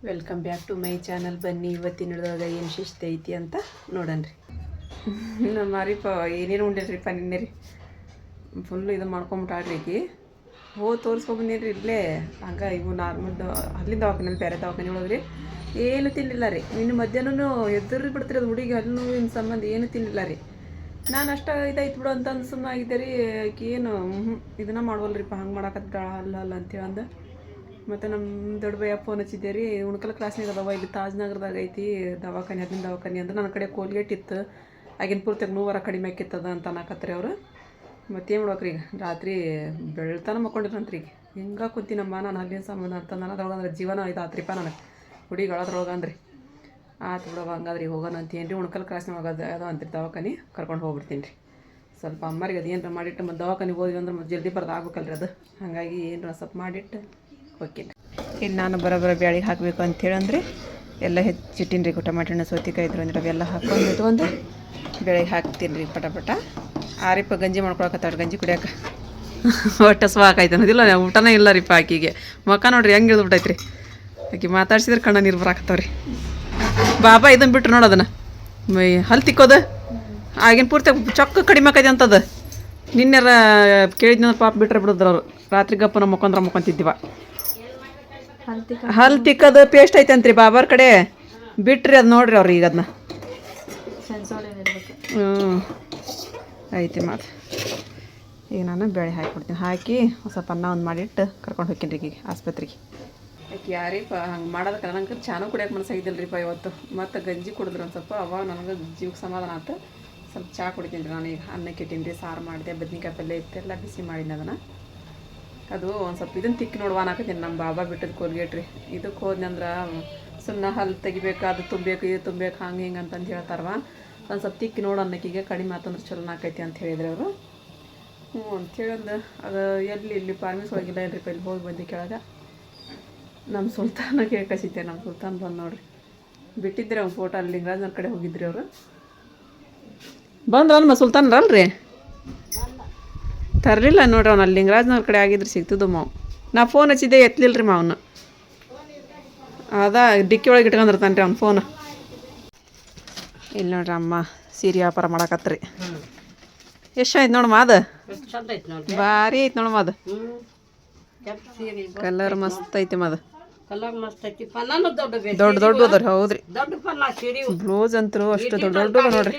Welcome back to my channel. ಬನ್ನಿ ಇವತ್ತಿನ ಹಿಡ್ದಾಗ ಏನು ಶಿಸ್ತು ಐತಿ ಅಂತ ನೋಡನ್ರಿ. ನಮ್ಮ ಮಾರಿಪ ಏನೇನು ಉಂಡೇನ್ರಿಪ್ಪ ನಿನ್ನೆ ರೀ ಫುಲ್ಲು ಇದು ಮಾಡ್ಕೊಂಬಿಟ್ಟಾಡ್ರಿ ಈಕಿ. ತೋರಿಸ್ಕೊಬಂದೇನ್ರಿ ಇಲ್ಲೇ ಹಂಗೆ ಇವು ನಾರ್ಮಲ್ ಅಲ್ಲಿಂದ ದವಾಖಾನೆ ಬೇರೆ ದವಾಖಾನೆ ಒಳಗ್ರಿ ಏನು ತಿನ್ನಿಲ್ಲ ರೀ. ನಿನ್ನ ಮಧ್ಯಾಹ್ನ ಎದುರು ಬಿಡ್ತೀರಿ ಅದು ಹುಡುಗಿ ಹಲ್ಲು ನೋವಿನ ಸಂಬಂಧ ಏನು ತಿನ್ನಿಲ್ಲ ರೀ. ನಾನು ಅಷ್ಟು ಇದಾಯ್ತು ಬಿಡು ಅಂತ ಸುಮ್ಮನೆ ಆಗಿದ್ದೆ ರೀ. ಆಕೆ ಏನು ಇದನ್ನ ಮಾಡ್ವಲ್ರಿಪ್ಪ, ಹಂಗೆ ಮಾಡಾಕತ್ತ ಅಲ್ಲ ಅಂತೇಳಿ ಅಂದ. ಮತ್ತು ನಮ್ಮ ದೊಡ್ಡ ಭಯ್ಯ ಫೋನ್ ಹಚ್ಚಿದ್ದೆ ರೀ. ಉಣ್ಕಲ್ ಕ್ಲಾಸ್ನಾಗ ಅದಾವ ಇಲ್ಲಿ ತಾಜ್ನಗರದಾಗ ಐತಿ ದವಾಖಾನೆ, ಅಲ್ಲಿನ ದವಾಖಾನೆ ಅಂದ್ರೆ ನನ್ನ ಕಡೆ ಕೋಲ್ಗೇಟ್ ಇತ್ತು, ಆಗಿನ ಪೂರ್ತಿಯಾಗ ನೋವರ ಕಡಿಮೆ ಆಕಿತ್ತದ ಅಂತ ಅನ್ನಕತ್ರಿ ಅವರು. ಮತ್ತೇನು ಮಾಡ್ಬೇಕ್ರಿ, ಈಗ ರಾತ್ರಿ ಬೆಳ್ತಾನ ಮಕ್ಕೊಂಡಿರಂತ್ರಿ. ಈಗ ಹಿಂಗೆ ಕುಂತೀನಮ್ಮ ನಾನು ಅಲ್ಲಿನ ಸಂಬಂಧ ಅಂತ ಅದ್ರೊಳಗಂದ್ರೆ ಜೀವನ ಇದು ಆತ್ರಿಪ್ಪ ನನಗೆ ಹುಡುಗಿಗಳದ್ರೊಳಗಂದ್ರಿ. ಆತು ಬಿಡವ ಹಂಗಾದ್ರಿ ಹೋಗೋಣ ಅಂತೇನು ರೀ. ಉಣ್ಕಲ್ ಕ್ಲಾಸ್ನಾಗ ಹೋಗೋದು ಯಾವುದೋ ಅಂತೀರಿ ದವಾಖಾನೆ ಕರ್ಕೊಂಡು ಹೋಗ್ಬಿಡ್ತೀನಿ ರೀ. ಸ್ವಲ್ಪ ಅಮ್ಮರಿಗೆ ಅದು ಏನರ ಮಾಡಿಟ್ಟು ಮತ್ತು ದವಾಖಾನೆಗೆ ಹೋದ್ವಿ ಅಂದ್ರೆ ಮತ್ತೆ ಜಲ್ದಿ ಬರ್ದು ಆಗ್ಬೇಕಲ್ರಿ ಅದು. ಹಾಗಾಗಿ ಏನರ ಸ್ವಲ್ಪ ಮಾಡಿಟ್ಟು ಹೋಗ್ತೀನಿ. ಇಲ್ಲಿ ನಾನು ಬರೋಬ್ಬರ ಬ್ಯಾಳಿಗೆ ಹಾಕಬೇಕು ಅಂಥೇಳಿ ಅಂದರೆ ಎಲ್ಲ ಹೆಚ್ಚಿಟ್ಟಿನಿ ರೀ. ಟಮಾಟೆ ಹಣ್ಣು ಸೌತೆಕಾಯಿ ಇದ್ರು ಅಂದ್ರೆ ಅವೆಲ್ಲ ಹಾಕ್ಕೊಂಡು ಇಟ್ಕೊಂಡು ಬೆಳಗ್ಗೆ ಹಾಕ್ತೀನಿ ರೀ ಪಟ. ಆರಿಪ್ಪ ಗಂಜಿ ಮಾಡ್ಕೊಳಕತ್ತಾಳ, ಗಂಜಿ ಕುಡಿಯೋಕೆ ಒಟ್ಟು ಸ್ವಾಕಾಯ್ತು ಅನ್ನೋದಿಲ್ಲ. ಊಟನೇ ಇಲ್ಲ ರೀ ಆಕಿಗೆ. ಮೊಕ್ಕ ನೋಡ್ರಿ ಹೆಂಗೆ ಇಳಿದ್ಬಿಟ್ಟೈತೆ ರೀ. ಆಕೆ ಮಾತಾಡ್ಸಿದ್ರೆ ಕಣ್ಣ ನೀರು ಬರಾಕತ್ತಾವ್ರಿ. ಬಾಬಾ ಇದನ್ನು ಬಿಟ್ರು ನೋಡು ಅದನ್ನು ಹಲ್ಲು ತಿಕ್ಕೋದು ಆಗಿನ ಪೂರ್ತಿ ಚೊಕ್ಕ ಕಡಿಮೆ ಆಕೈತೆ ಅಂತದ. ನಿನ್ನೆರ ಕೇಳಿದ್ನ ಪಾಪ ಬಿಟ್ರೆ ಬಿಡಿದ್ರು ಅವರು. ರಾತ್ರಿ ಗಪ್ಪನ ಮಕ್ಕೊಂತಿದ್ದೀವ. ಹಲ್ಲು ತಿಕ್ಕೋದು ಪೇಸ್ಟ್ ಐತೆ ಅಂತ್ರಿ ಬಾಬಾರ ಕಡೆ ಬಿಟ್ರಿ. ಅದು ನೋಡ್ರಿ ಅವ್ರು ಈಗ ಅದನ್ನ ಐತಿ ಮಾತು. ಈಗ ನಾನು ಬೇಳೆ ಹಾಕಿಬಿಡ್ತೀನಿ. ಹಾಕಿ ಸ್ವಲ್ಪ ಅನ್ನ ಒಂದು ಮಾಡಿಟ್ಟು ಕರ್ಕೊಂಡು ಹೋಗ್ತೀನಿ ರೀ ಈಗ ಆಸ್ಪತ್ರೆಗೆ. ಯಾಕೆ ಯಾರೀಪ ಹಂಗೆ ಮಾಡೋದಕ್ಕೆ ನಂಗೆ ಚಾನು ಕುಡಿಯೋಕೆ ಮನಸ್ಸಾಗಿದ್ದಿಲ್ಲ ರೀಪ ಇವತ್ತು. ಮತ್ತು ಗಂಜಿ ಕುಡಿದ್ರು ಒಂದು ಸ್ವಲ್ಪ, ಅವಾಗ ನನಗೆ ಜೀವಕ್ಕೆ ಸಮಾಧಾನ ಆಯ್ತು. ಸ್ವಲ್ಪ ಚಹಾ ಕುಡಿತೀನಿ ರೀ. ನಾನು ಈಗ ಅನ್ನಕ್ಕೆ ಇಟ್ಟೀನಿ ರೀ, ಸಾರು ಮಾಡಿದೆ, ಬದ್ನಿಕಾಯಿ ಪಲ್ಯ ಇತ್ತೆಲ್ಲ ಬಿಸಿ ಮಾಡೀನಿ ಅದನ್ನು. ಅದು ಒಂದು ಸ್ವಲ್ಪ ಇದನ್ನು ತಿಕ್ಕಿ ನೋಡುವ ಅನ್ನಕತ್ತೀನಿ. ನಮ್ಮ ಬಾಬಾ ಬಿಟ್ಟದ್ದು ಕೋಲ್ಗೇಟ್ ರೀ. ಇದಕ್ಕೆ ಹೋದ್ನಂದ್ರೆ ಸುಮ್ಮನೆ ಹಲ್ಲು ತೆಗಿಬೇಕು, ಅದು ತುಂಬಬೇಕು, ಇದು ತುಂಬಬೇಕು, ಹಂಗೆ ಹಿಂಗೆ ಅಂತಂದು ಹೇಳ್ತಾರವ. ಒಂದು ಸ್ವಲ್ಪ ತಿಕ್ಕಿ ನೋಡು ಅನ್ನಕ್ಕಿಗೆ ಕಡಿಮೆ ಆತಂದ್ರೆ ಚಲೋ ಆಕೈತಿ ಅಂತ ಹೇಳಿದ್ರು ಅವರು. ಅಂತೇಳಂದು ಅದು ಇಲ್ಲಿ ಫಾರ್ಮಿಸ್ ಒಳಗಿಲ್ಲ ಏನ್ರಿ. ಇಲ್ಲಿ ಹೋಗಿ ಬಂದು ಕೆಳಗೆ ನಮ್ಮ ಸುಲ್ತಾನ ಕೇಳ್ಕಸಿದ್ದೆ. ನಮ್ಮ ಸುಲ್ತಾನ್ ಬಂದು ನೋಡ್ರಿ ಬಿಟ್ಟಿದ್ರಿ ಅವ್ನು ಫೋಟೋ. ಅಲ್ಲಿ ಲಿಂಗರಾಜನ ಕಡೆ ಹೋಗಿದ್ರಿ ಅವರು. ಬಂದ್ರ ನಮ್ಮ ಸುಲ್ತಾನ್ರಲ್ರಿ ತರಲಿಲ್ಲ ನೋಡ್ರಿ. ಅವ್ನು ಅಲ್ಲಿ ಲಿಂಗರಾಜ್ನವ್ರ ಕಡೆ ಆಗಿದ್ರೆ ಸಿಗ್ತದ್ದು ಮಾವು. ನಾ ಫೋನ್ ಹಚ್ಚಿದ್ದೆ ಎತ್ತಲಿಲ್ಲ ರೀ ಮಾವನು. ಅದ ಡಿಕ್ಕಿ ಒಳಗೆ ಇಟ್ಕೊಂಡಿರ್ತಾನೆ ರೀ ಅವ್ನು ಫೋನ್. ಇಲ್ಲಿ ನೋಡ್ರಿ ಅಮ್ಮ ಸೀರೆ ವ್ಯಾಪಾರ ಮಾಡಕತ್ರಿ. ಎಷ್ಟು ಆಯ್ತು ನೋಡಮ್ಮ ಅದು, ಭಾರಿ ಐತೆ ನೋಡಮ್ಮ ಅದು. ಕಲರ್ ಮಸ್ತ್ ಐತಿ ಅದು. ದೊಡ್ಡ ಅದಾವ್ರಿ. ಹೌದ್ರಿ, ಬ್ಲೌಸ್ ಅಂತೂ ಅಷ್ಟು ದೊಡ್ಡ ನೋಡ್ರಿ.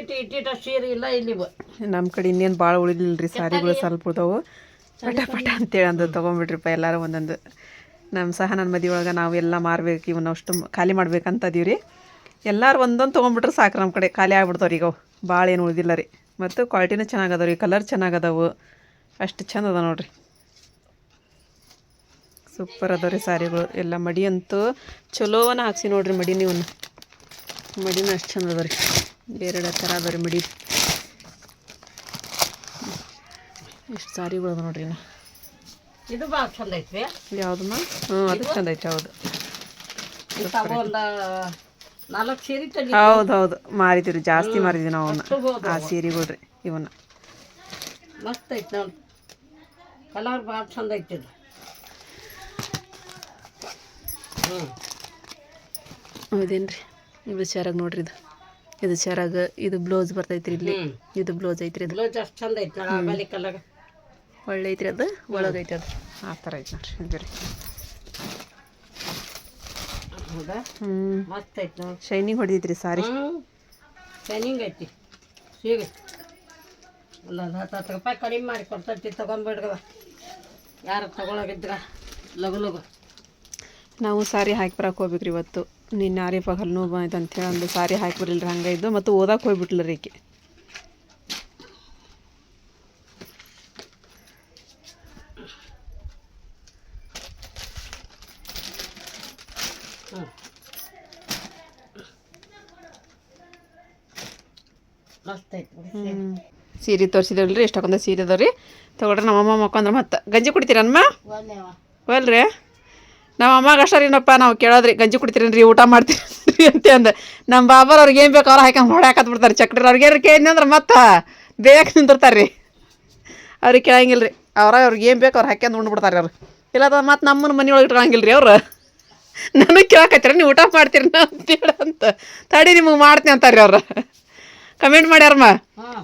ನಮ್ಮ ಕಡೆ ಇನ್ನೇನು ಭಾಳ ಉಳಿಲಿಲ್ಲ ಸಾರಿಗಳು, ಸ್ವಲ್ಪ ಉಳ್ದವು. ಪಟ ಅಂತೇಳಿ ಅಂದು ತೊಗೊಂಬಿಟ್ರಿಪ್ಪ ಎಲ್ಲರೂ ಒಂದೊಂದು. ನಮ್ಮ ಸಹ ನನ್ನ ಮದುವೆ ಒಳಗೆ ನಾವು ಎಲ್ಲ ಮಾರ್ಬೇಕು, ಇವನ್ನ ಅಷ್ಟು ಖಾಲಿ ಮಾಡ್ಬೇಕಂತ ಅದೀವಿ ರೀ. ಎಲ್ಲರೂ ಒಂದೊಂದು ತೊಗೊಂಬಿಟ್ರೆ ಸಾಕು. ನಮ್ಮ ಕಡೆ ಖಾಲಿ ಆಗ್ಬಿಡ್ತಾವ್ರಿ ಈಗ. ಭಾಳ ಏನು ಉಳಿದಿಲ್ಲ ರೀ. ಮತ್ತು ಕ್ವಾಲಿಟಿನೂ ಚೆನ್ನಾಗದಾವ ರೀ, ಕಲರ್ ಚೆನ್ನಾಗದಾವು, ಅಷ್ಟು ಚಂದ ಅದ ನೋಡ್ರಿ. ಸೂಪರ್ ಅದಾವ ರೀ ಸಾರಿಗಳು ಎಲ್ಲ. ಮಡಿ ಅಂತೂ ಚಲೋವನ್ನ ಹಾಕ್ಸಿ ನೋಡ್ರಿ. ಮಡಿ ನೀವನ್ನ ಮಡಿನೂ ಅಷ್ಟು ಚಂದ ಅದ ರೀ. ಬೇರೆ ಥರ ಅದ ರೀ ಮಡಿ. ಎಷ್ಟು ಸಾರಿಗಳು ಅದ ನೋಡ್ರಿ. ಇದು ಭಾಳ ಚಂದ ಐತ್ರಿ. ಯಾವುದಮ್ಮ? ಅದು ಚಂದ ಐತೆ. ಹೌದು ಹೌದು ಮಾರಿದ್ದೀವಿ, ಜಾಸ್ತಿ ಮಾರಿದ್ವಿ ನಾವು ಅವನ್ನ. ಆ ಸೀರೆಗಳ್ರಿ ಇವನ್ನ. ಮಸ್ತ್ ಐತಿ ನೋಡಿ, ಕಲರ್ ಭಾಳ ಚಂದ ಐತಿ. ಹೌದೇನ್ರಿ. ಇದು ಚರಾಗ ನೋಡ್ರಿ. ಇದು ಚರಾಗ ಇದು ಬ್ಲೌಸ್ ಬರ್ತೈತ್ರಿ. ಇಲ್ಲಿ ಇದು ಬ್ಲೌಸ್ ಐತ್ರಿ. ಅದು ಬ್ಲೌಸ್ ಅಷ್ಟು ಚಂದ ಐತಿ ನೋಡಿ, ಕಲರ್ ಒಳ್ಳೆ ಐತ್ರಿ. ಅದು ಒಳಗೈತಿ, ಅದು ಆ ಥರ ಐತಿ ನೋಡ್ರಿ. ಇದು ರೀ ಮಸ್ತ್ ಐತಿ ನೋಡಿ. ಶೈನಿಂಗ್ ಹೊಡೆದೈತ್ರಿ ಸಾರಿ. ಶೈನಿಂಗ್ ಐತಿ ಸೀರೆ. ಒಂದು 10 ರೂಪಾಯಿ ಕಡಿಮೆ ಮಾಡಿ ಕೊಡ್ತೈತಿ, ತೊಗೊಂಡ್ಬಿಡ್ಗವ. ಯಾರು ತೊಗೊಳಗಿದ್ರ ಲಗು. ನಾವು ಸಾರಿ ಹಾಕಿ ಬರಕ್ಕೆ ಹೋಗ್ಬೇಕ್ರಿ ಇವತ್ತು. ನಿನ್ನ ಆರಿಫ ಹಲ್ಲು ನೋವು ಆಯ್ತು ಅಂತೇಳಿ ಒಂದು ಸಾರಿ ಹಾಕಿ ಬರಲಿಲ್ಲ ಹಂಗೆ ಇದ್ದು. ಮತ್ತು ಓದಕ್ಕೆ ಹೋಗ್ಬಿಟ್ಲ ರೀ ಈಕೆ. ಸೀರೆ ತೋರಿಸಿದಲ್ರಿ. ಎಷ್ಟಾಕೊಂದ ಸೀರೆ ಅದಾವ್ರಿ. ತೊಗೊಳ್ರಿ. ನಮ್ಮಮ್ಮ ಮಕ್ಕೊಂದ್ರೆ ಮತ್ತೆ ಗಂಜಿ ಕುಡಿತೀರಮ್ಮ? ಒಲ್ರಿ ನಮ್ಮ ಅಮ್ಮಗೆ ಅಷ್ಟೇನಪ್ಪ ನಾವು ಕೇಳೋದ್ರಿ. ಗಂಜಿ ಕುಡಿತೀರೇನ್ರಿ, ಊಟ ಮಾಡ್ತೀರಿ ಅಂತ ಅಂದ. ನಮ್ಮ ಬಾಬಾರ್ ಅವ್ರಿಗೆ ಏನು ಬೇಕು ಅವ್ರು ಹಾಕೊಂಡು ಹೊಡ್ಯಾಕತ್ ಬಿಡ್ತಾರೆ ಚಕ್ರಿ. ಅವ್ರಿಗೇನು ಕೇಳಿದ್ನಿ ಅಂದ್ರೆ ಮತ್ತೆ ಬೇಯಕ್ಕೆ ನಿಂತಿರ್ತಾರೆ ರೀ. ಅವ್ರಿಗೆ ಕೇಳಂಗಿಲ್ಲ ರೀ. ಅವ್ರಿಗೆ ಏನು ಬೇಕು ಅವ್ರು ಹಾಕ್ಯಂದು ಉಂಡ್ಬಿಡ್ತಾರೆ ಅವ್ರು. ಇಲ್ಲದ ಮತ್ತು ನಮ್ಮನ್ನ ಮನೆ ಒಳಗೆ ಇಟ್ಕೊಳಂಗಿಲ್ಲ ರೀ ಅವ್ರು. ನನಗೆ ಕೇಳಕತ್ತೀರ ನೀವು ಊಟ ಮಾಡ್ತೀರಿ ನಾ ಅಂತೇಳ ಅಂತ ತಡಿ ನಿಮಗೆ ಮಾಡ್ತೀನಿ ಅಂತಾರೆ ಅವ್ರು ಕಮೆಂಟ್ ಮಾಡ್ಯಾರಮ್ಮ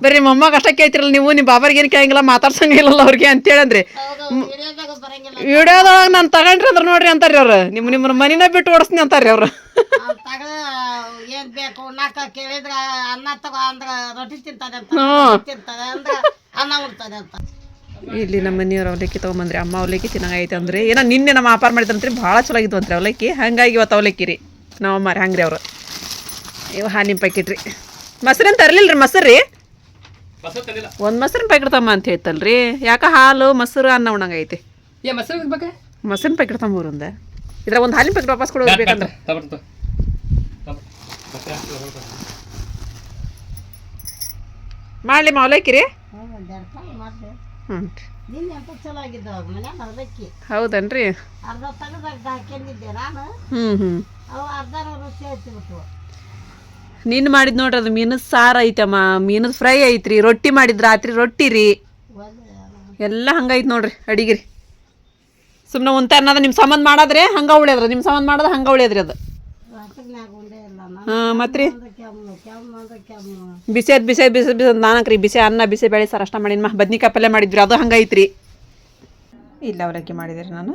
ಬರ್ರಿ ನಿಮ್ಮ ಅಮ್ಮಗೆ ಅಷ್ಟೇ ಕೇಳ್ತಿರಲ್ಲ ನೀವು ನಿಮ್ಮ ಬಾಬಾರಿಗೆ ಏನು ಕೇಳಂಗಿಲ್ಲ ಮಾತಾಡ್ಸಂಗಿಲ್ಲಲ್ಲ ಅವ್ರಿಗೆ ಅಂತೇಳಂದ್ರಿ ವಿಡಿಯೋದೊಳಗೆ ನಾನು ತಗೊಂಡ್ರಿ ಅಂದ್ರೆ ನೋಡ್ರಿ ಅಂತಾರೆ ಅವ್ರು ನಿಮ್ಮ ಮನಿನ ಬಿಟ್ಟು ಓಡಿಸ್ತೀನಿ ಅಂತಾರೆ ಅವ್ರು ಏನ್ ಬೇಕು ಉಣ್ಣಾಕ ಕೇಳಿದ್ರ ಅನ್ನ ತಗೋ ಅಂದ್ರ ರೊಟ್ಟಿ ತಿಂತಾನೆ ಅಂತ ತಿಂತಾನೆ ಅಂದ್ರ ಅನ್ನ ಉಣ್ತಾನೆ ಅಂತ ಇಲ್ಲಿ ನಮ್ಮ ಮನೆಯವ್ರು ಅವಲಕ್ಕಿ ತೊಗೊಂಬಂದ್ರಿ ಅಮ್ಮ ಅವಲಕ್ಕಿ ತಿನ್ನಂಗೈತೆ ಅಂದ್ರೆ ಏನೋ ನಿನ್ನೆ ನಮ್ಮ ವ್ಯಾಪಾರ ಮಾಡಿದ್ರಂತ್ರಿ ಭಾಳ ಚಲೋ ಆಗಿದ್ವು ಅಂತ್ರಿ ಅವಲಕ್ಕಿ ಹಂಗಾಗಿ ಇವತ್ತು ಅವಲಕ್ಕಿ ರೀ ನಾವು ಅಮ್ಮಾರಿ ಹಂಗ್ರಿ ಅವರು ಇವು ಹಾನಿನ ಪ್ಯಾಕೆಟ್ ರೀ ಮೊಸರೇನು ತರಲಿಲ್ಲ ರೀ ಮೊಸರು ರೀ ಒಂದು ಮೊಸರಿನ ಪ್ಯಾಕೆಟ್ ತಮ್ಮ ಅಂತ ಹೇಳ್ತಲ್ರಿ ಯಾಕೆ ಹಾಲು ಮೊಸರು ಅನ್ನ ಉಣ್ಣಂಗೈತಿ ಮೊಸರಿನ ಪ್ಯಾಕೆಟ್ ತಮ್ಮೂರಿಂದ ಇದ್ರಾಗ ಒಂದು ಹಾಲಿನ ಪ್ಯಾಕೆಟ್ ವಾಪಸ್ ಕೊಡೋದು ಬೇಕಂದ್ರೆ ಮಾಡಲಿ ಅವಲಕ್ಕಿ ರೀ ಹ್ಞೂ ಚಲೋ ಆಗಿದ್ದಾವ ಮನ್ಯಾಗ ಅವಲಕ್ಕಿ ಹೌದನ್ರಿ ಅರ್ಧ ತಗದಾಗ ಹಾಕೊಂಡಿದ್ದೆ ನಾನು ಹ್ಞೂ ಅವು ಅರ್ಧ ರುಚಿ ಹಚ್ಚಿಬಿಟ್ಟು ನೀನು ಮಾಡಿದ್ ನೋಡ್ರಿ ಅದು ಮೀನದ ಸಾರು ಐತಮ್ಮ ಮೀನದ ಫ್ರೈ ಐತ್ರಿ ರೊಟ್ಟಿ ಮಾಡಿದ್ ರಾತ್ರಿ ರೊಟ್ಟಿ ರೀ ಎಲ್ಲ ಹಂಗೈತೆ ನೋಡ್ರಿ ಅಡಿಗೆ ರೀ ಸುಮ್ಮನೆ ಉಂತ ಅನ್ನೋದು ನಿಮ್ಮ ಸಂಬಂಧ ಮಾಡಾದ್ರೆ ಹಂಗೆ ಉಳಿಯೋದ್ರಿ ನಿಮ್ಮ ಸಂಬಂಧ ಮಾಡೋದು ಹಂಗೆ ಉಳಿಯೋದ್ರಿ ಅದು ಹಾಂ ಮತ್ತೆ ರೀ ಬಿಸಿ ನಾಲ್ಕು ರೀ ಬಿಸಿ ಅನ್ನ ಬಿಸಿ ಬೇಳೆ ಸಾರು ಅಷ್ಟ ಮಾಡಿನ ಬದ್ನಿಕಾಯಿ ಪಲ್ಯ ಮಾಡಿದ್ರಿ ಅದು ಹಂಗೈತ್ರಿ ಇಲ್ಲ ಅವಲಕ್ಕಿ ಮಾಡಿದ್ರಿ ನಾನು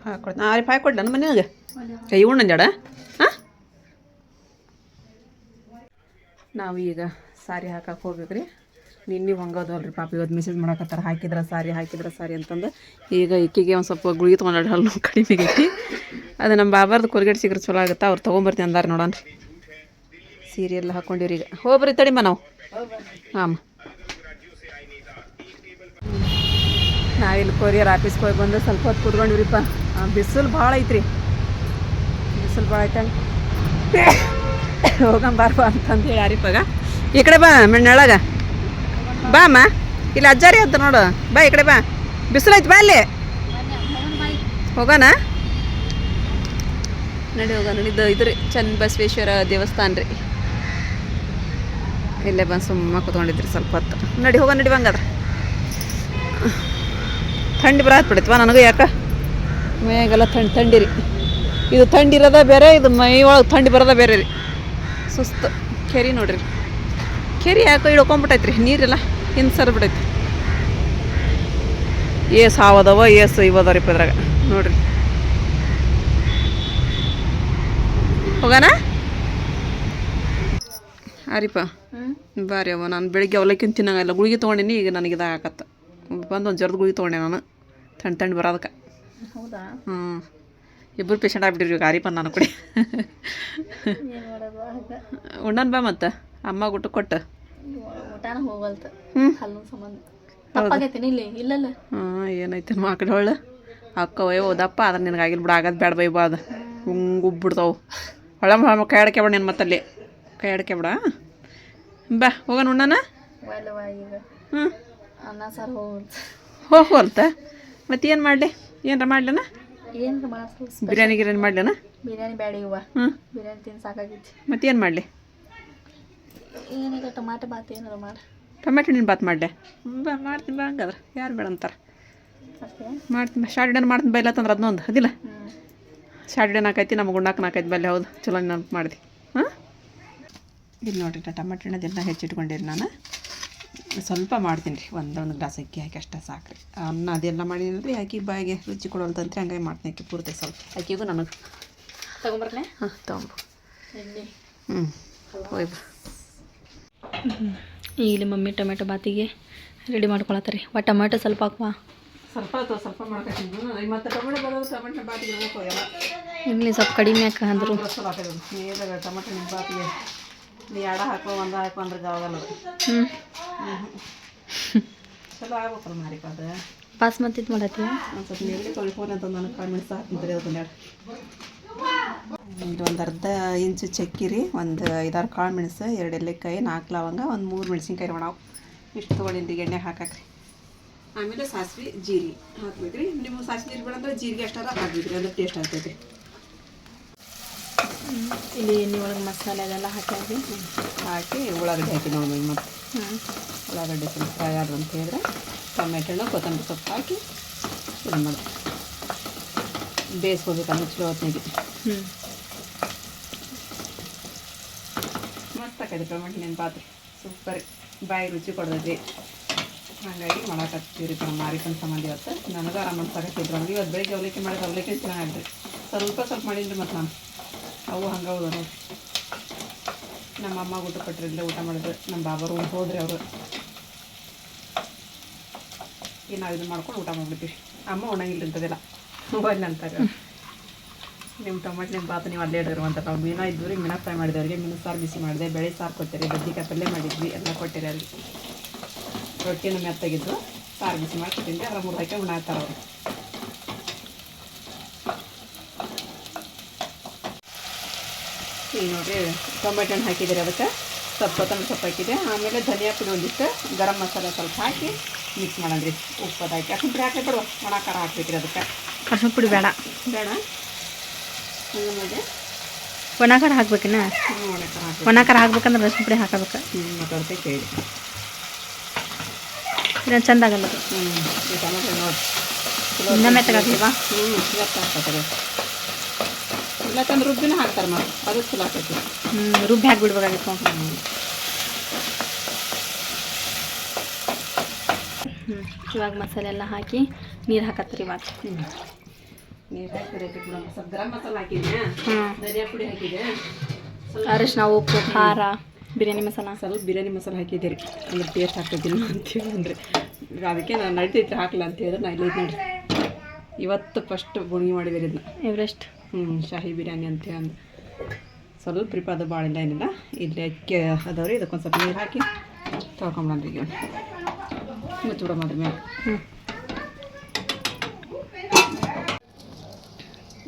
ಹಾಕೊಡ್ತೀನಿ ಹಾಕೊಡ್ಲ ನನ್ನ ಮನೆಯಾಗ ಕೈ ಉಣ್ಣಂಜಾಡ ಹಾಂ ನಾವು ಈಗ ಸಾರಿ ಹಾಕಕ್ಕೆ ಹೋಗ್ಬೇಕು ರೀ ನಿನ್ನೆ ಹಂಗದು ಅಲ್ರಿ ಪಾಪ ಇವತ್ತು ಮೆಸೇಜ್ ಮಾಡಕತ್ತಾರೆ ಹಾಕಿದ್ರೆ ಸಾರಿ ಅಂತಂದು ಈಗ ಈಕೆಗೆ ಒಂದು ಸ್ವಲ್ಪ ಗುಳಿಗೆ ತೊಗೊಂಡು ಹಲ್ಲು ಕಡಿಮೆ ಆಗೈತಿ ಅದು ನಮ್ಮ ಬಾಬಾರ್ದು ಕೊಲ್ಗೇಟ್ ಸಿಗ್ರೆ ಚಲೋ ಆಗುತ್ತೆ ಅವ್ರು ತೊಗೊಂಬರ್ತೀನಿ ಅಂದಾರೆ ನೋಡೋಣ ರೀ ಸೀರೆ ಎಲ್ಲ ಹಾಕ್ಕೊಂಡಿವ್ರಿ ಈಗ ಹೋಗ್ಬರಿ ತಡಿಮ್ಮ ನಾವು ಹಾಂ ನಾವಿಲ್ಲಿ ಕೊರಿಯರ್ ಆಫೀಸ್ಗೆ ಹೋಗಿ ಬಂದು ಸ್ವಲ್ಪ ಹೊತ್ತು ಕೂತ್ಕೊಂಡಿವ್ರಿಪ್ಪ ಬಿಸಿಲು ಭಾಳ ಐತ್ರಿ ಬಿಸಿಲು ಭಾಳ ಐತಂಗೆ ಹೋಗಂಬಾರ್ಬಾ ಅಂತಂದು ಹೇಳಿ ಆರಿಪಾಗ ಈ ಕಡೆ ಬಾ ಮೆಣ್ಣೊಳಗೆ ಬಾ ಅಮ್ಮ ಇಲ್ಲಿ ಅಜ್ಜಾರಿ ಅಂತ ನೋಡು ಬಾ ಈ ಕಡೆ ಬಾ ಬಿಸಿಲು ಐತಿ ಬಾ ಅಲ್ಲಿ ಹೋಗೋಣ ನಡಿ ಹೋಗೋಣ ಇದು ಇದ್ರಿ ಚನ್ನಬಸವೇಶ್ವರ ದೇವಸ್ಥಾನ ರೀ ಇಲ್ಲೇ ಬಂದು ಸುಮ್ಮ ಕೂತ್ಕೊಂಡಿದ್ರಿ ಸ್ವಲ್ಪ ಹೊತ್ತು ನಡಿ ಹೋಗೋಣ ನಡಿ ಬಂಗಾದ್ರೆ ಥಂಡಿ ಬರತ್ ಬಿಡತ್ವಾ ನನಗೂ ಯಾಕೆ ಮೇಗೆಲ್ಲ ಥಂಡಿ ರೀ ಇದು ಥಂಡಿ ಇರೋದ ಬೇರೆ ಇದು ಮೈ ಒಳಗೆ ಥಂಡಿ ಬರೋದ ಬೇರೆ ರೀ ಸುಸ್ತು ಕೆರಿ ನೋಡ್ರಿ ಕೆರಿ ಯಾಕೋ ಹಿಡ್ಕೊಂಬಿಟ್ಟೈತ್ರಿ ನೀರೆಲ್ಲ ಹಿಂದೆ ಸರ್ಬಿಟ್ಟೈತಿ ಏಸು ಹಾವದವ ಏಸು ಇವದವ್ರಿಪ್ಪ ಇದ್ರಾಗ ನೋಡ್ರಿ ಹೋಗೋಣ ಆರಿಪ್ಪ ಬಾರಿ ಅವ ನಾನು ಬೆಳಿಗ್ಗೆ ಅವಲಕ್ಕಿಂತ ತಿನ್ನಂಗಿಲ್ಲ ಗುಳಿಗೆ ತೊಗೊಂಡಿನಿ ಈಗ ನನಗೆ ಇದಾಗತ್ತ ಬಂದು ಒಂದು ಜರ್ದು ಗುಳಿಗೆ ತೊಗೊಂಡೆ ನಾನು ಥಂಡಿ ಬರೋದಕ್ಕೆ ಹೌದಾ ಹ್ಞೂ ಇಬ್ಬರು ಪೇಷಂಟ್ ಆಗ್ಬಿಟ್ಟಿರಿ ಈಗ ಆರಿಪ ನಾನು ಕೊಡಿ ಉಣ್ಣನ್ ಬಾ ಮತ್ತು ಅಮ್ಮ ಊಟ ಕೊಟ್ಟು ಊಟನ ಹೋಗಲ್ತ ಹ್ಞೂ ಹಲ್ಲು ಸಂಬಂಧ ತಪ್ಪಾಗೈತೇನಿ ಇಲ್ಲಿ ಇಲ್ಲಲ್ಲ ಹಾಂ ಏನೈತೆ ಮಕ್ಕಳು ಹೊಳ್ಳು ಅಕ್ಕವ ಓದಪ್ಪ ಅದ್ರ ನಿನಗೆ ಆಗಿಲ್ಲ ಬಿಡ ಆಗೋದು ಬೇಡ ಬೈ ಬಾ ಅದು ಹಿಂಗೆ ಉಬ್ಬಿಡ್ತಾವು ಹೊಳ ಕೈ ಅಡಕೆ ಬಿಡ ನೀನು ಮತ್ತಲ್ಲಿ ಕೈ ಅಡಕೆ ಬಿಡ ಬಾ ಹೋಗೋಣ ಉಣ್ಣನ ಹ್ಞೂ ಅನ್ನ ಸಾರು ಹೋಗ್ವಲ್ತ ಮತ್ತೆ ಏನು ಮಾಡಲಿ ಏನರ ಮಾಡ್ಲನ ಏನು ಮಾಡ್ಸಲ್ಲ ಬಿರಿಯಾನಿ ಗಿರಿಯಾನಿ ಮಾಡ್ಲನ ಬಿರಿಯಾನಿ ಬ್ಯಾಡ ಇವ ಹ್ಞೂ ಬಿರಿಯಾನಿ ತಿಂದು ಸಾಕಾಗಿತ್ತು ಮತ್ತೇನು ಮಾಡಲಿ ಏನೀಗ ಟೊಮಾಟೊ ಬಾತ್ ಏನಾರು ಮಾಡಿ ಟೊಮೆಟೊ ಹಣ್ಣಿನ ಬಾತ್ ಮಾಡಲೆ ಬಾ ಮಾಡ್ತೀನಿ ಬಾ ಹಂಗಾದ್ರೆ ಯಾರು ಬೇಡ ಅಂತಾರೆ ಮಾಡ್ತೀನಿ ಶಾರ್ಟ್ ಮಾಡ್ತೀನಿ ಬೈಲತ್ತಂದ್ರೆ ಅದನ್ನೊಂದು ಅದಿಲ್ಲ ಶಾರ್ಟ್ ನಾಲ್ಕೈತಿ ನಮಗೆ ಉಣ್ಣಾಕ ನಾಲ್ಕೈತಿ ಬಲ್ಲೆ ಹೌದು ಚಲೋ ನೆನಪು ಮಾಡಿದೆ ಹಾಂ ಇಲ್ಲಿ ನೋಡಿರಿ ಟೊಮೆಟೊ ಹಣ್ಣದೆಲ್ಲ ಹೆಚ್ಚಿಟ್ಕೊಂಡಿರಿ ನಾನು ಸ್ವಲ್ಪ ಮಾಡ್ತೀನಿ ರೀ ಒಂದು ಗ್ಲಾಸ್ ಅಕ್ಕಿ ಹಾಕಿ ಅಷ್ಟೇ ಸಾಕ್ರಿ ಅನ್ನ ಅದೆಲ್ಲ ಮಾಡಿದ್ರಿ ಹಾಕಿ ಬಾಯಿಗೆ ರುಚಿ ಕೊಡೋಲ್ದಂತ್ರಿ ಹಂಗಾಗಿ ಮಾಡ್ತೀನಿ ಅಕ್ಕಿ ಪೂರ್ತಿ ಸ್ವಲ್ಪ ಅಕ್ಕಿಗೂ ನನಗೆ ತಗೊಂಬರ್ಲೆ ಹಾಂ ತೊಗೊಂಬ ಹ್ಞೂ ಹೋಯ್ ಬಾ ಇಲ್ಲಿ ಮಮ್ಮಿ ಟೊಮೆಟೊ ಬಾತಿಗೆ ರೆಡಿ ಮಾಡ್ಕೊಳತ್ತಾರೆ ಟೊಮೆಟೊ ಸ್ವಲ್ಪ ಹಾಕುವ ಸ್ವಲ್ಪ ಮಾಡ್ಕೊತೀನಿ ಮತ್ತು ಟೊಮೆಟೊ ಬರೋದು ಟೊಮೆಟೊ ಬಾತಿಗೆ ಹೋಗೋಲ್ಲ ಇಲ್ಲಿ ಸ್ವಲ್ಪ ಕಡಿಮೆ ಹಾಕ ಅಂದರು ನೀರಾಗ ಟೊಮೆಟೊ ನಿಮ್ಮ ಬಾತಿಗೆ ನೀ ಎಡ ಹಾಕೋ ಒಂದು ಹಾಕೋ ಅಂದ್ರೆ ಗಾವಲ್ಲ ಹ್ಞೂ ಚಲೋ ಆಗ್ಬೇಕಲ್ಲ ಮಾರಿಪ ಅದು ಬಾಸ್ಮತಿ ಮಾಡತ್ತೀವಿ ಒಂದು ಸ್ವಲ್ಪ ನೀರಿಗೆ ತೊಳ್ಕೊಂಡು ಅಂತ ನನಗೆ ಕಾಳು ಮೆಣಸು ಹಾಕ್ತಿದ್ರಿ ಅದನ್ನೆರಡು ಒಂದು ಅರ್ಧ ಇಂಚು ಚಕ್ಕಿ ರೀ ಒಂದು 5-6 ಕಾಳು ಮೆಣಸು 2 ಏಲಕ್ಕಾಯಿ 4 ಲವಂಗ ಒಂದು 3 ಮೆಣಸಿನ್ಕಾಯಿ ಒಣವು ಇಷ್ಟು ತೊಗೊಂಡಿದ್ದು ಎಣ್ಣೆ ಹಾಕಾಕ್ರಿ ಆಮೇಲೆ ಸಾಸಿವೆ ಜೀರಿಗೆ ಹಾಕ್ಬೇಕ್ರಿ ನಿಮಗೆ ಸಾಸಿವೆ ಜೀರಿಗೆ ಬೇಡ ಅಂದ್ರೆ ಜೀರಿಗೆ ಅಷ್ಟಾರ ಹಾಕ್ಬೇಕ್ರಿ ಅಂದ್ರೆ ಟೇಸ್ಟ್ ಆಗ್ತೈತಿ ಇಲ್ಲಿ ಎಣ್ಣೆ ಒಳಗೆ ಮಸಾಲೆ ಅದೆಲ್ಲ ಹಾಕಿ ಉಳ್ಳಾಗಡ್ಡೆ ಹಾಕಿ ನೋಡಿ ಮತ್ತು ಉಳ್ಳಾಗಡ್ಡೆ ಸ್ವಲ್ಪ ಫ್ರೈ ಆದ್ರು ಅಂತ ಹೇಳಿದ್ರೆ ಟೊಮೆಟೊ ಹಣ್ಣು ಕೊತ್ತಂಬರಿ ಸೊಪ್ಪು ಹಾಕಿ ಇದು ಮಾಡಿ ಬೇಯಿಸ್ಕೋಬೇಕು ಅನ್ನೋ ಚಲೋ ಹೊತ್ತಿನಾಗೆ ಹ್ಞೂ ಮಸ್ತ್ ಆಕೈತೆ ಟೊಮೆಟೊ ನೆನಪಾತ್ರಿ ಸೂಪರ್ ಬಾಯಿ ರುಚಿ ಕೊಡ್ತೈತಿ ಹಾಗಾಗಿ ಮಾಡಾಕತ್ತೀವಿ ರೀ ನಮ್ಮ ಮಾರಿಕನ್ ಸಂಬಂಧ ಇವತ್ತು ನನಗೆ ಆರಾಮ ಅನ್ಸಾಕತ್ತಿದ್ರು ನಮ್ಗೆ ಇವತ್ತು ಬೆಳಿಗ್ಗೆ ಅವಲಕ್ಕಿ ಮಾಡಿದ್ರೆ ಅವಲಕ್ಕಿ ಚೆನ್ನಾಗಿದ್ರಿ ಸ್ವಲ್ಪ ಮಾಡೀನಿ ಮತ್ತು ನಾನು ಅವು ಹಂಗೆ ಹೌದು ನೋಡಿ ನಮ್ಮ ಅಮ್ಮ ಊಟ ಕೊಟ್ಟರಿಲ್ಲ ಊಟ ಮಾಡಿದ್ರು ನಮ್ಮ ಬಾಬರು ಹೋದ್ರಿ ಅವರು ಈಗ ನಾವು ಇದು ಮಾಡ್ಕೊಂಡು ಊಟ ಮಾಡಿಬಿಡ್ತೀವಿ ಅಮ್ಮ ಉಣ್ಣಂಗಿಲ್ಲ ಇಂಥದ್ದೆಲ್ಲ ಮೊಬೈಲ್ ಅಂತಾರೆ ನಿಮ್ಮ ಟೊಮೆಟೊ ನಿಮ್ಮ ಬಾತು ನೀವು ಅಲ್ಲೇ ಇಡಿದ್ರು ಅಂತ ನಾವು ಮೀನಾ ಇದ್ವು ರೀ ಮೀನಾ ಫ್ರೈ ಮಾಡಿದವ್ರಿಗೆ ಮೀನು ಸಾರು ಬಿಸಿ ಮಾಡಿದೆ ಬೇಳೆ ಸಾರು ಕೊಟ್ಟಿರಿ ಬಜ್ಜಿಕಾಯಿ ಪಲ್ಯ ಮಾಡಿದ್ವಿ ಎಲ್ಲ ಕೊಟ್ಟಿರಿ ಅಲ್ಲಿ ರೊಟ್ಟಿನ ಮೆತ್ತಾಗಿದ್ದು ಸಾರು ಬಿಸಿ ಮಾಡಿ ಕೊಟ್ಟಿದ್ದೆ ಅದರ 3 ಹಾಕಿ ಉಣ್ಣಾಕ್ತಾರೆ ಅವರು ಈಗ ನೋಡಿರಿ ಟೊಮೆಟೊ ಹಣ್ಣು ಹಾಕಿದ್ದೀರಿ ಅದಕ್ಕೆ ಸ್ವಲ್ಪ ಕೊತ್ತಂಬರಿ ಸೊಪ್ಪು ಹಾಕಿದೆ ಆಮೇಲೆ ಧನಿಯಾ ಪುಡಿ ಒಂದಿಷ್ಟು ಗರಂ ಮಸಾಲೆ ಸ್ವಲ್ಪ ಹಾಕಿ ಮಿಕ್ಸ್ ಮಾಡಂದ್ರಿ ಉಪ್ಪು ಅದು ಹಾಕಿ ಅರ್ಶಿನ ಪುಡಿ ಹಾಕಿ ಬಿಡುವ ಒಣ ಖಾರ ಹಾಕ್ಬೇಕ್ರಿ ಅದಕ್ಕೆ ಅರ್ಶಿನ ಪುಡಿ ಬೇಡ ಬೇಡ ಹಂಗೆ ನೋಡಿ ಒಣ ಖಾರ ಹಾಕ್ಬೇಕೇನ ಒಣ ಖಾರ ಹಾಕಿ ಒಣ ಖಾರ ಹಾಕ್ಬೇಕಂದ್ರೆ ಅರ್ಶಿನ ಪುಡಿ ಹಾಕಬೇಕು ಮತ್ತು ಅದಕ್ಕೆ ಕೇಳಿ ಇನ್ನೂ ಚಂದ ಆಗಲ್ಲ ಅದು ಈ ಟೊಮೆಟೊ ನೋಡಿ ಇನ್ನೂ ಮೆತ್ತಗಾಗ್ತೀವಾ ಆಗ್ತದೆ ಇಲ್ಲಕಂದ್ರೆ ರುಬ್ಬಿನ ಹಾಕ್ತಾರೆ ಮತ್ತೆ ಅದು ಚಲೋ ಆಗ್ತೈತಿ ರುಬ್ಬಿ ಹಾಕ್ಬಿಡ್ಬೇಕಾಗಿತ್ತು ಇವಾಗ ಮಸಾಲೆ ಎಲ್ಲ ಹಾಕಿ ನೀರು ಹಾಕತ್ರಿ ಇವಾಗ ನೀರು ಹಾಕಿ ಸ್ವಲ್ಪ ಗರಂ ಮಸಾಲೆ ಹಾಕಿದ್ದೆ ಧನಿಯಾ ಪುಡಿ ಹಾಕಿದೆ ಅರಿಶಿನ ಉಪ್ಪು ಖಾರ ಬಿರಿಯಾನಿ ಮಸಾಲ ಸ್ವಲ್ಪ ಬಿರಿಯಾನಿ ಮಸಾಲೆ ಹಾಕಿದ್ದೀರಿ ಅಂದ್ರೆ ಟೇಸ್ಟ್ ಆಗ್ತೈತಿಲ್ಲ ಅಂತೇಳಿ ಅಂದರೆ ಅದಕ್ಕೆ ನಾನು ನಡಿತೈತ್ರಿ ಹಾಕ್ಲ ಅಂತ ಹೇಳಿದ್ರೆ ನಾನು ಇಲ್ಲಿ ನೋಡಿರಿ ಇವತ್ತು ಫಸ್ಟ್ ಬುಣಗಿ ಮಾಡಿದ್ದೀರಿ ಇದನ್ನ ಎವರೆಸ್ಟ್ ಶಾಹಿ ಬಿರಿಯಾನಿ ಅಂತೇಳಿ ಅಂದ್ರೆ ಸ್ವಲ್ಪ ಅದು ಭಾಳ ಇಲ್ಲ ಏನಿಲ್ಲ ಇಲ್ಲಿ ಅಕ್ಕಿ ಅದಾವ್ರಿ ಇದಕ್ಕೊಂದು ಸ್ವಲ್ಪ ನೀರು ಹಾಕಿ ತೊಳ್ಕೊಂಬಂದ್ರಿ ಈಗ ಮುಚ್ಚಿಬಿಡೋ ಮಾಡ್ರಿ ಮೇಲೆ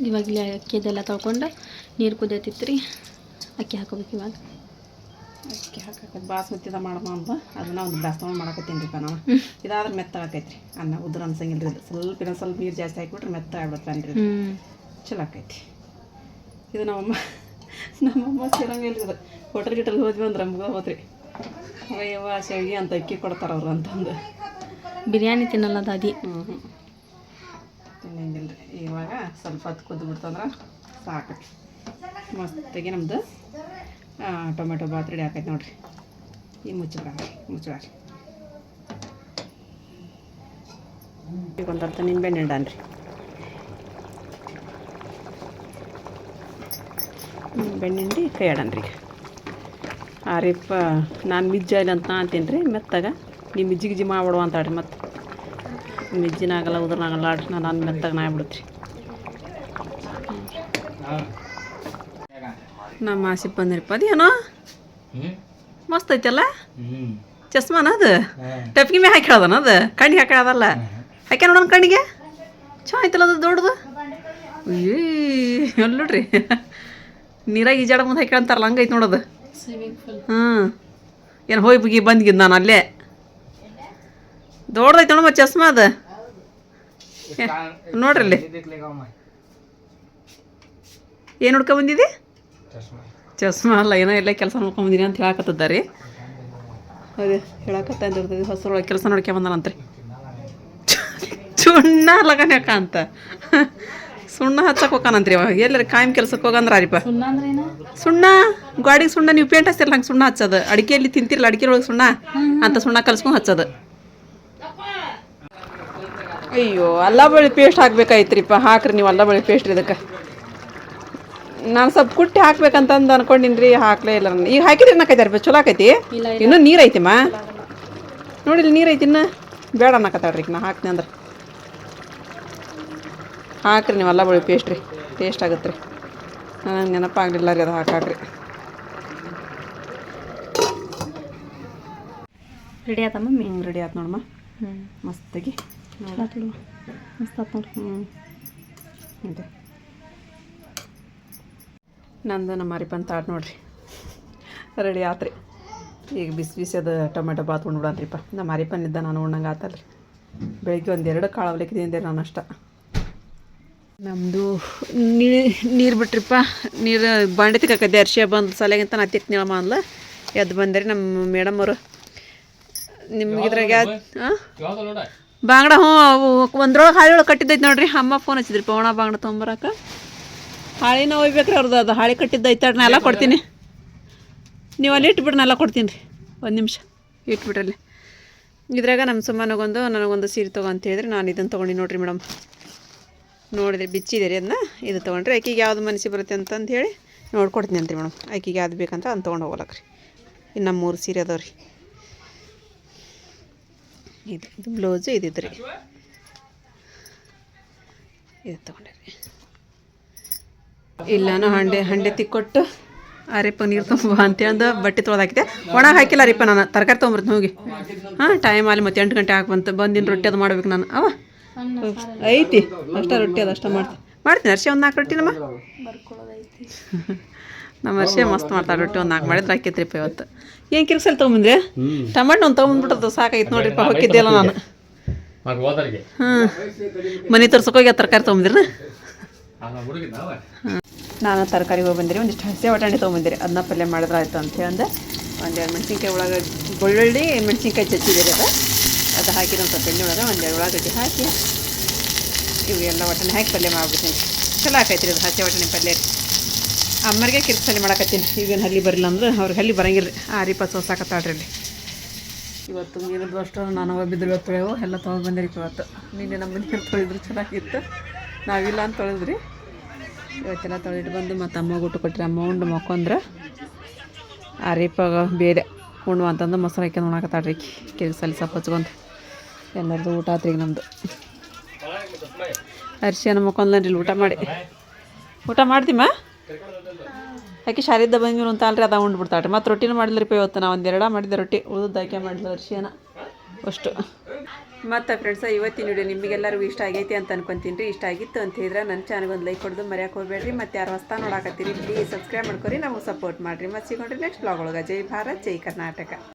ಇವಾಗ ಇಲ್ಲಿ ಅಕ್ಕಿದೆಲ್ಲ ತೊಳ್ಕೊಂಡು ನೀರು ಕುದಿಯತ್ತಿತ್ತು ರೀ ಅಕ್ಕಿ ಹಾಕೋಬೇಕು ಇವಾಗ ಅಕ್ಕಿ ಹಾಕಕ್ಕೆ ಬಾಸ್ಮತಿದ ಮಾಡಮ್ಮ ಅಂತ ಅದನ್ನ ಒಂದು ಗ್ಲಾಸ್ ತೊಗೊಂಡು ಮಾಡಕತ್ತೀನಿ ರೀ ನಾವು ಇದಾದ್ರೆ ಮೆತ್ತ ಆಕೈತ್ರಿ ಅನ್ನ ಉದ್ರ ಅನ್ಸಂಗಿಲ್ಲ ರೀ ಸ್ವಲ್ಪ ಇನ್ನೊಂದು ಸ್ವಲ್ಪ ನೀರು ಜಾಸ್ತಿ ಹಾಕಿಬಿಟ್ರೆ ಮೆತ್ತ ಆಗ್ಬಿಡ್ತಾನೆ ರೀ ಚಲೋ ಆಕೈತಿ ಇದು ನಮ್ಮಮ್ಮ ಸೇರಂಗಿಲ್ಲ ರೀ ಅದು ಹೋಟೆಲ್ ಗಿಟಲ್ ಹೋದ್ವಿ ಅಂದ್ರೆ ನಮ್ಗೆ ಹೋದ್ರಿ ಅಯ್ಯವ್ವ ಶಾವಿಗೆ ಅಂತ ಅಕ್ಕಿ ಕೊಡ್ತಾರೆ ಅವ್ರು ಅಂತಂದು ಬಿರಿಯಾನಿ ತಿನ್ನಲ್ಲ ದಾದಿ ತಿನ್ನಂಗಿಲ್ಲ ರೀ ಇವಾಗ ಸ್ವಲ್ಪ ಹೊತ್ತು ಕುದ್ದು ಬಿಡ್ತಂದ್ರೆ ಸಾಕು ಮಸ್ತಾಗಿ ನಮ್ಮದು ಟೊಮೆಟೊ ಬಾತ್ ರೆಡಿ ಆಕೈತೆ ನೋಡಿರಿ ಈಗ ಮುಚ್ಚಿಬಿಡ್ರಿ ಈಗ ಒಂದು ಅರ್ಥ ನಿಂಬೆಹಣ್ಣು ಹಿಂಡಾನ್ರಿ ನಿಂಬೆಹಣ್ಣು ಹಿಂಡಿ ಕೈ ಆಡನ್ರಿ ಆರಿಪ್ಪ ನಾನು ಮಿಜ್ಜಾಯಿಲ್ಲ ಅಂತ ಅಂತೀನಿ ರೀ ಮೆತ್ತಾಗ ನೀವು ಮಿಜ್ಜಿ ಗಿಜ್ಜಿ ಮಾಡ್ಬಿಡುವ ಅಂತಾಡ್ರಿ ಮತ್ತು ಮಿಜ್ಜಿನಾಗಲ್ಲ ಉದ್ರನಾಗಲ್ಲ ಆಡ್ರಿ ನಾನು ಮೆತ್ತಾಗ ನಾಯ್ಬಿಡುತ್ರಿ ನಮ್ಮ ಆಸಿಪ್ ಬಂದಿರಪ್ಪ ಅದೇನೋ ಮಸ್ತ್ ಐತಲ್ಲ ಚಸ್ಮಾನ ಅದು ಟಪ್ಗಿ ಮೇ ಹಾಕಿ ಹೇಳ್ದನ ಅದು ಕಣ್ಣಿಗೆ ಹಾಕೋದಲ್ಲ ಹಾಕ್ಯ ನೋಡೋಣ ಕಣ್ಣಿಗೆ ಚಲೋ ಐತಲ್ಲ ಅದು ದೊಡ್ಡದು ಅಲ್ಲಿ ನೋಡ್ರಿ ನೀರಾಗ ಈಜಾಡ ಮುಂದೆ ಹಾಕ್ಯಂತಾರಲ್ಲ ಹಂಗೈತೆ ನೋಡೋದು ಏನು ಹೋಗಿ ಬುಗಿ ಬಂದ್ಗಿದ್ದು ನಾನು ಅಲ್ಲೇ ದೊಡ್ಡದೈತೆ ನೋಡಮ್ಮ ಚಸ್ಮಾ ಅದು ನೋಡ್ರಿ ಅಲ್ಲಿ ಏನು ಹುಡ್ಕೊ ಬಂದಿದ್ದಿ ಚಸ್ಮಾ ಅಲ್ಲ ಏನೋ ಎಲ್ಲ ಕೆಲಸ ನೋಡ್ಕೊಂಬಂದಿನಿ ಅಂತ ಹೇಳಕತ್ತಿದ್ದಾರೆ ಅದೇ ಹೇಳಕತ್ತ ಅಂದಿರ್ತದೆ ಹೊಸರೊಳಗೆ ಕೆಲಸ ನೋಡ್ಕೊಂಬಂದಾನಂತ್ರಿ ಸುಣ್ಣ ಲಗನ್ಯಾಕ ಅಂತ ಸುಣ್ಣ ಹಚ್ಚಕ್ಕೆ ಹೋಗಾನಂತ್ರಿ ಅವಾಗ ಎಲ್ಲರಿ ಕಾಯಂ ಕೆಲ್ಸಕ್ಕೆ ಹೋಗಂದ್ರ ಅರಿಪ ಸುಣ್ಣ ಗಾಡಿಗೆ ಸುಣ್ಣ ನೀವು ಪೇಂಟ್ ಹಚ್ತಿರಲ್ಲ ಹಂಗೆ ಸುಣ್ಣ ಹಚ್ಚೋದು ಅಡಿಕೆಯಲ್ಲಿ ತಿಂತಿರಲ್ಲ ಅಡಿಕೆ ಒಳಗೆ ಸುಣ್ಣ ಅಂತ ಸುಣ್ಣ ಕಲ್ಸ್ಕೊಂಡು ಹಚ್ಚೋದು ಅಯ್ಯೋ ಅಲ್ಲ ಬಳ್ಳಿ ಪೇಸ್ಟ್ ಹಾಕ್ಬೇಕಾಯ್ತ್ರಿಪ್ಪ ಹಾಕ್ರಿ ನೀವು ಅಲ್ಲ ಬಳ್ಳಿ ಪೇಸ್ಟ್ ರೀ ಇದಕ್ಕೆ ನಾನು ಸ್ವಲ್ಪ ಕುಟ್ಟಿ ಹಾಕ್ಬೇಕಂತಂದು ಅನ್ಕೊಂಡಿನಿ ರೀ ಹಾಕ್ಲೇ ಇಲ್ಲ ನಾನು ಈಗ ಹಾಕಿದ್ರೆ ಅನ್ನಕೈತಾರ ಚಲೋ ಆಕೈತಿ ಇನ್ನೂ ನೀರು ಐತಿಮ್ಮ ನೋಡಿಲ್ಲ ನೀರು ಐತಿ ಇನ್ನು ಬೇಡ ಅನ್ನಕತ್ತಾಳ್ರಿ ನಾ ಹಾಕ್ತೀನಿ ಅಂದ್ರೆ ಹಾಕ್ರಿ ನೀವು ಅಲ್ಲ ಬಳ್ಳಿ ಪೇಸ್ಟ್ ರೀ ಟೇಸ್ಟ್ ಆಗುತ್ತೆ ರೀ ನನಗೆ ನೆನಪಾಗಲಿಲ್ಲ ರೀ ಅದು ಹಾಕಾಕ್ರಿ ರೆಡಿ ಆಯ್ತಾ ಮಮ್ಮಿ ರೆಡಿ ಆಯ್ತು ನೋಡಮ್ಮ ಮಸ್ತಾಗಿ ಮಸ್ತ್ ಆಯ್ತು ನೋಡ್ರಿ ಇದೆ ನಂದು ನಮ್ಮ ಮಾರಿಪನ್ ತಾಟ್ ನೋಡ್ರಿ ರೆಡಿ ಆತ್ರಿ ಈಗ ಬಿಸಿ ಬಿಸಿ ಅದು ಟೊಮೆಟೊ ಬಾತ್ ಉಣ್ಬಿಡನ್ರಿಪ್ಪ ನಮ್ಮ ಮಾರಿಪನ್ ಇದ್ದ ನಾನು ಉಣ್ಣಂಗೆ ಆತಲ್ರಿ ಬೆಳಿಗ್ಗೆ 1-2 ಕಾಳು ಅವಲಕ್ಕಿದ್ದೆ ನಾನು ಅಷ್ಟ ನಮ್ಮದು ನೀರು ಬಿಟ್ರಿಪ್ಪ ನೀರು ಬಾಂಡೆ ತಿಕ್ಕದೆ ಅರ್ಶಿಯ ಬಂದು ಸಲೆಗಿಂತ ನಾ ತಿಕ್ ನೀಳಮ್ಮ ಅಂದ್ಲ ಎದ್ದು ಬಂದ್ರಿ ನಮ್ಮ ಮೇಡಮ್ ಅವರು ನಿಮ್ಗೆ ಇದ್ರಾಗ ಬಾಂಗಡ ಹ್ಞೂ ಒಂದ್ರೊಳಗೆ ಹಾಳಿ ಒಳಗೆ ಕಟ್ಟಿದ್ದೈತೆ ನೋಡ್ರಿ ಅಮ್ಮ ಫೋನ್ ಹಚ್ಚಿದ್ರಿ ಒಣ ಬಾಂಗಡ ತೊಗೊಂಬರಕ್ಕೆ ಹಾಳಿನ ಒಯ್ಬೇಕ್ರಿ ಅವ್ರದ್ದು ಅದು ಹಾಳಿ ಕಟ್ಟಿದ್ದು ಐತಾಡ್ರಿ ನಾ ಎಲ್ಲ ಕೊಡ್ತೀನಿ ನೀವು ಅಲ್ಲಿ ಇಟ್ಬಿಡ್ರಿ ನಾ ಎಲ್ಲ ಕೊಡ್ತೀನಿ ರೀ ಒಂದು ನಿಮಿಷ ಇಟ್ಬಿಟ್ರಲ್ಲಿ ಇದ್ರಾಗ ನಮ್ಮ ಸುಮ್ಮನಿಗೊಂದು ನನಗೊಂದು ಸೀರೆ ತೊಗೊ ಅಂತ ಹೇಳಿದ್ರೆ ನಾನು ಇದನ್ನು ತೊಗೊಂಡು ನೋಡಿರಿ ಮೇಡಮ್ ನೋಡಿದ್ರೆ ಬಿಚ್ಚಿದೆ ರೀ ಅದನ್ನ ಇದು ತೊಗೊಂಡ್ರಿ ಆಕೆಗೆ ಯಾವ್ದು ಮನಸ್ಸಿಗೆ ಬರುತ್ತೆ ಅಂತಂದು ಹೇಳಿ ನೋಡ್ಕೊಡ್ತೀನಿ ಅಂತ್ರಿ ಮೇಡಮ್ ಆಕೆಗೆ ಯಾವ್ದು ಬೇಕಂತ ಅದನ್ನ ತೊಗೊಂಡು ಹೋಗ್ಲಕ್ರಿ ಇನ್ನು 3 ಸೀರೆ ಅದಾವೆ ರೀ ಇದು ಬ್ಲೌಸು ಇದಿದ್ದು ರೀ ಇದು ತೊಗೊಂಡಿರಿ ಇಲ್ಲಾನು ಹಂಡೆ ತಿಕ್ಕೊಟ್ಟು ಅರೆಪ್ಪ ನೀರು ತುಂಬ ಅಂತೇಳ್ದು ಬಟ್ಟೆ ತೊಳೆದಾಕಿದೆ ಒಣಗಿ ಹಾಕಿಲ್ಲ ರೀಪ್ಪ ನಾನು ತರಕಾರಿ ತೊಗೊಂಬರ್ತೀನಿ ಹೋಗಿ ಟೈಮ್ ಅಲ್ಲಿ ಮತ್ತೆ 8 ಗಂಟೆ ಹಾಕ್ಬಂತು ಬಂದಿನ ರೊಟ್ಟಿ ಅದು ಮಾಡ್ಬೇಕು ನಾನು ಐತಿ ಅಷ್ಟೇ ರೊಟ್ಟಿ ಅದು ಅಷ್ಟೇ ಮಾಡ್ತೀನಿ ಅರ್ಶಿ ಒಂದು 4 ರೊಟ್ಟಿ ನಮ್ಮ ಅರ್ಶಿ ಮಸ್ತ್ ಮಾಡ್ತಾರೆ ರೊಟ್ಟಿ ಒಂದು 4 ಮಾಡಿದ್ರೆ ಹಾಕಿತ್ರಿಪ್ಪ ಇವತ್ತು ಏನು ಕಿರ್ಸಲ್ಲಿ ತೊಗೊಂಬಂದ್ರೆ ಟಮಾಟೊ ಒಂದು ತೊಗೊಂಡ್ಬಿಟ್ಟದ್ದು ಸಾಕಾಗಿತ್ತು ನೋಡ್ರಿಪ್ಪ ಹೋಗಿದ್ದೆಲ್ಲ ನಾನು ಮನೆ ತರ್ಸೋಕೋಗಿ ತರಕಾರಿ ತೊಗೊಂಬಂದಿರಿ ನಾನು ತರಕಾರಿ ಹೋಗಿ ಬಂದಿರಿ ಒಂದಿಷ್ಟು ಹಸಿ ಬಟಾಣಿ ತೊಗೊಂಬಂದಿರಿ ಅದನ್ನ ಪಲ್ಯ ಮಾಡಿದ್ರೆ ಆಯಿತು ಅಂತ ಹೇಳಂದೆ 1-2 ಮೆಣಸಿನ್ಕಾಯಿ ಒಳಗಡೆ ಬೆಳ್ಳುಳ್ಳಿ ಮೆಣಸಿನ್ಕಾಯಿ ಚಚ್ಚಿದ್ದೀರಿ ಅದು ಹಾಕಿರೋ ಒಂದು ಸ್ವಲ್ಪ ಎಣ್ಣೆ ಒಳಗೆ 1-2 ಉಳ್ಳಾಗಡ್ಡಿ ಹಾಕಿ ಇವೆಲ್ಲ ಒಟ್ಟನೆ ಹಾಕಿ ಪಲ್ಯ ಮಾಡ್ಬಿಡ್ತೀನಿ ಚಲೋ ಹಾಕೈತ್ರಿ ಅದು ಹಸಿ ಬಟಾಣಿ ಪಲ್ಯ ರೀ ಅಮ್ಮರಿಗೆ ಕಿರ್ಸಲ್ಲಿ ಮಾಡಕತ್ತೀನಿ ಈಗೇನು ಹಲ್ಲಿ ಬರಲಿಲ್ಲ ಅಂದ್ರೆ ಅವ್ರಿಗೆ ಹಲ್ಲಿ ಬರಂಗಿಲ್ಲ ರೀ ಆ ರೀ ಪಸ್ ಸಾಕತ್ತಾಡ್ರಿ ಅಲ್ಲಿ ಇವತ್ತು ನೀರದ್ದು ಅಷ್ಟು ನಾನು ಬಿದ್ದರು ಇವತ್ತು ಎಲ್ಲ ತೊಗೊಂಡು ಬಂದಿರಿ ಇವತ್ತು ನಿನ್ನೆ ನಮ್ಮ ಮನೆಯಲ್ಲಿ ತೊಳೆದ್ರು ಚೆನ್ನಾಗಿತ್ತು ನಾವಿಲ್ಲ ಅಂತ ತೊಳೆದ್ರಿ ಇವತ್ತೆಲ್ಲ ತೊಳೆದಿಟ್ಟು ಬಂದು ಮತ್ತು ಅಮ್ಮಗೆ ಊಟ ಕೊಟ್ಟರೆ ಅಮ್ಮ ಉಂಡು ಮಕ್ಕೊಂಡ್ರೆ ಆ ರೀಪಾಗ ಬೇರೆ ಉಣ್ಣು ಅಂತಂದು ಮೊಸರು ಹಾಕ್ಯಂದು ಉಣ್ಣಾಕತ್ತಾಡ್ರಿ ಕಿರ್ಸಲ್ಲಿ ಸ್ವಲ್ಪ ಹಚ್ಕೊಂಡು ಎಲ್ಲರದು ಊಟ ಆತ್ರಿ ಈಗ ನಮ್ಮದು ಅರ್ಶಿಯನ ಮಕ್ಕೊಂದ್ಲನ್ರಿ ಊಟ ಮಾಡ್ತೀಮ್ಮ ಆಕೆ ಶಾಲಿದ್ದ ಬಂದಿರು ಅಂತ ಅಲ್ರಿ ಅದ ಉಂಡ್ಬಿಡ್ತಾಳ್ರಿ ಮತ್ತು ರೊಟ್ಟಿನೂ ಮಾಡಿದ್ರಿಪ್ಪ ಇವತ್ತು ನಾವು 1-2 ಮಾಡಿದ್ದೆ ರೊಟ್ಟಿ ಉಳಿದು ಆಕೆ ಮಾಡಿದ್ಲು ಅರ್ಶಿಯನ ಅಷ್ಟು ಮತ್ತು ಫ್ರೆಂಡ್ಸ ಇವತ್ತಿನ ವಿಡಿಯೋ ನಿಮಗೆಲ್ಲರಿಗೂ ಇಷ್ಟ ಆಗೈತಿ ಅಂತ ಅನ್ಕೊಂತೀನಿ ರೀ ಇಷ್ಟ ಆಗಿತ್ತು ಅಂತ ಹೇಳಿದ್ರೆ ನನ್ನ ಚಾನಲ್ಗೆ ಒಂದು ಲೈಕ್ ಕೊಡೋದು ಮರ್ಯಾಕೆ ಹೋಗ್ಬೇಡ್ರಿ ಮತ್ತು ಯಾರು ಹೊಸ್ತಾ ನೋಡಾಕತ್ತೀರಿ ಪ್ಲೀಸ್ ಸಬ್ಸ್ಕ್ರೈಬ್ ಮಾಡ್ಕೊರಿ ನಮಗೆ ಸಪೋರ್ಟ್ ಮಾಡಿರಿ ಮತ್ತು ಸಿಗೋಣ್ರಿ ನೆಕ್ಸ್ಟ್ ಬ್ಲಾಗ್ ಒಳಗೆ ಜೈ ಭಾರತ್ ಜೈ ಕರ್ನಾಟಕ.